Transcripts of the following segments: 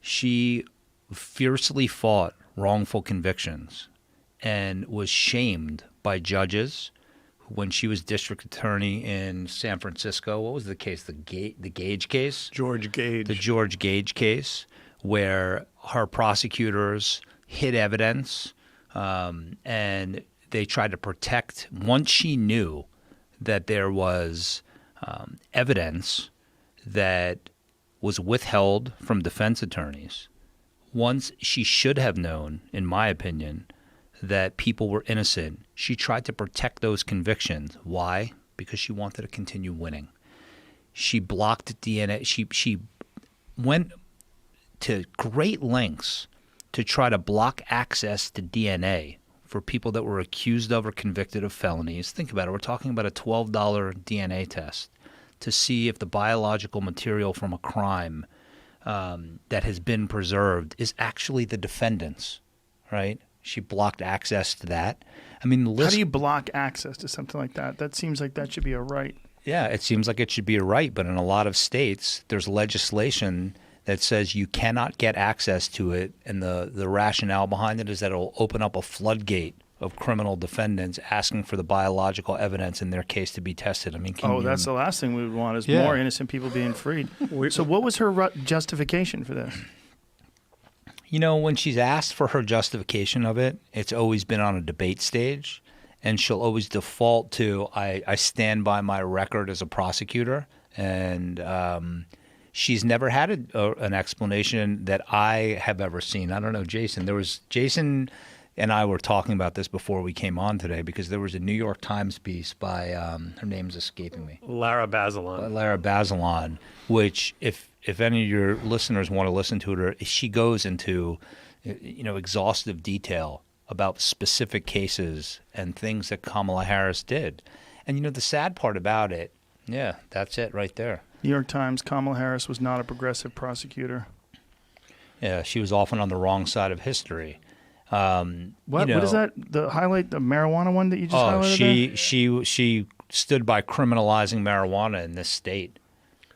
She fiercely fought wrongful convictions and was shamed by judges when she was district attorney in San Francisco. What was the case? The Gage case? George Gage. The George Gage case, where her prosecutors hid evidence and they tried to protect. Once she knew that there was evidence that was withheld from defense attorneys, once she should have known, in my opinion, that people were innocent, she tried to protect those convictions. Why? Because she wanted to continue winning. She blocked DNA. She went to great lengths to try to block access to DNA for people that were accused of or convicted of felonies. Think about it. We're talking about a $12 DNA test to see if the biological material from a crime that has been preserved is actually the defendant's, right? She blocked access to that. I mean, How do you block access to something like that? That seems like that should be a right. Yeah, it seems like it should be a right, but in a lot of states, there's legislation that says you cannot get access to it, and the rationale behind it is that it will open up a floodgate of criminal defendants asking for the biological evidence in their case to be tested. I mean, that's the last thing we would want is more innocent people being freed. So what was her justification for this? You know, when she's asked for her justification of it, it's always been on a debate stage, and she'll always default to, I stand by my record as a prosecutor, and she's never had an explanation that I have ever seen. I don't know, Jason and I were talking about this before we came on today, because there was a New York Times piece by, her name's escaping me. Lara Bazelon, which if any of your listeners want to listen to it, she goes into, exhaustive detail about specific cases and things that Kamala Harris did. And, the sad part about it, yeah, that's it right there. New York Times, Kamala Harris was not a progressive prosecutor. Yeah, she was often on the wrong side of history. What is that? The marijuana one that you just highlighted? She stood by criminalizing marijuana in this state.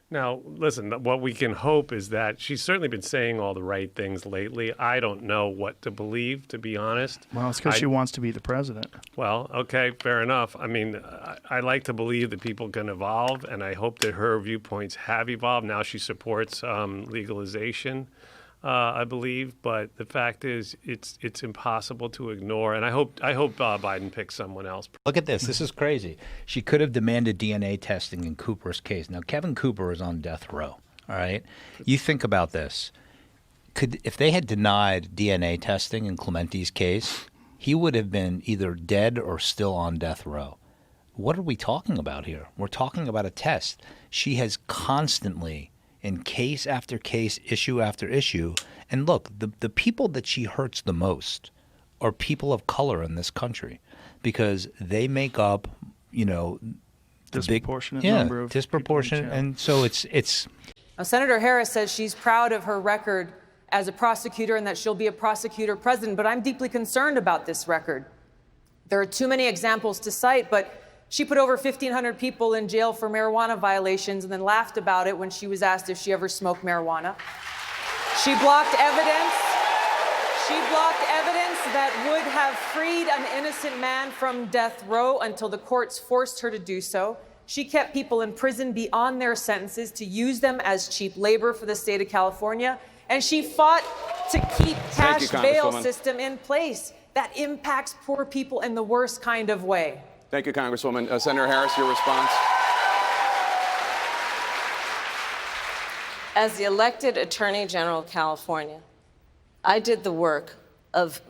Now, listen, what we can hope is that she's certainly been saying all the right things lately. I don't know what to believe, to be honest. Well, it's because she wants to be the president. Well, okay, fair enough. I mean, I like to believe that people can evolve, and I hope that her viewpoints have evolved. Now she supports legalization, I believe, but the fact is it's impossible to ignore, and I hope Biden picks someone else. Look at this. This is crazy. She could have demanded DNA testing in Cooper's case. Now, Kevin Cooper is on death row, all right? You think about this. If they had denied DNA testing in Clementi's case, he would have been either dead or still on death row. What are we talking about here? We're talking about a test. She has constantly, in case after case, issue after issue. And look, the people that she hurts the most are people of color in this country, because they make up, disproportionate number of disproportionate, people, and so it's. Now, Senator Harris says she's proud of her record as a prosecutor and that she'll be a prosecutor president, but I'm deeply concerned about this record. There are too many examples to cite, but she put over 1,500 people in jail for marijuana violations and then laughed about it when she was asked if she ever smoked marijuana. She blocked evidence. She blocked evidence that would have freed an innocent man from death row until the courts forced her to do so. She kept people in prison beyond their sentences to use them as cheap labor for the state of California. And she fought to keep cash bail system in place that impacts poor people in the worst kind of way. Thank you, Congresswoman. Senator Harris, your response. As the elected Attorney General of California, I did the work of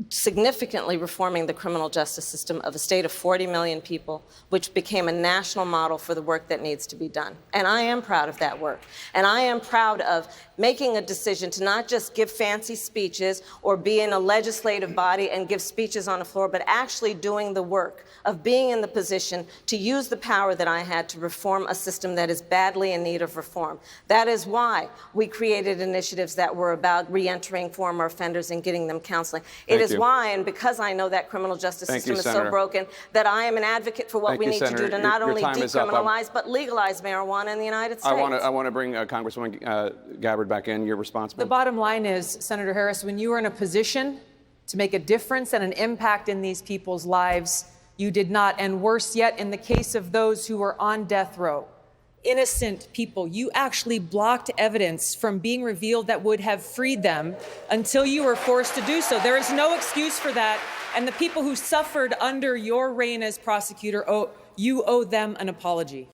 significantly reforming the criminal justice system of a state of 40 million people, which became a national model for the work that needs to be done. And I am proud of that work. And I am proud of making a decision to not just give fancy speeches or be in a legislative body and give speeches on the floor, but actually doing the work of being in the position to use the power that I had to reform a system that is badly in need of reform. That is why we created initiatives that were about reentering former offenders and getting them counseling. It is is why, and because I know that criminal justice system is so broken, that I am an advocate for what we need to do to not only decriminalize but legalize marijuana in the United States. I want to bring Congresswoman Gabbard back in. Your response, ma'am? The bottom line is, Senator Harris, when you were in a position to make a difference and an impact in these people's lives, you did not. And worse yet, in the case of those who were on death row, innocent people, you actually blocked evidence from being revealed that would have freed them until you were forced to do so. There is no excuse for that. And the people who suffered under your reign as prosecutor, you owe them an apology.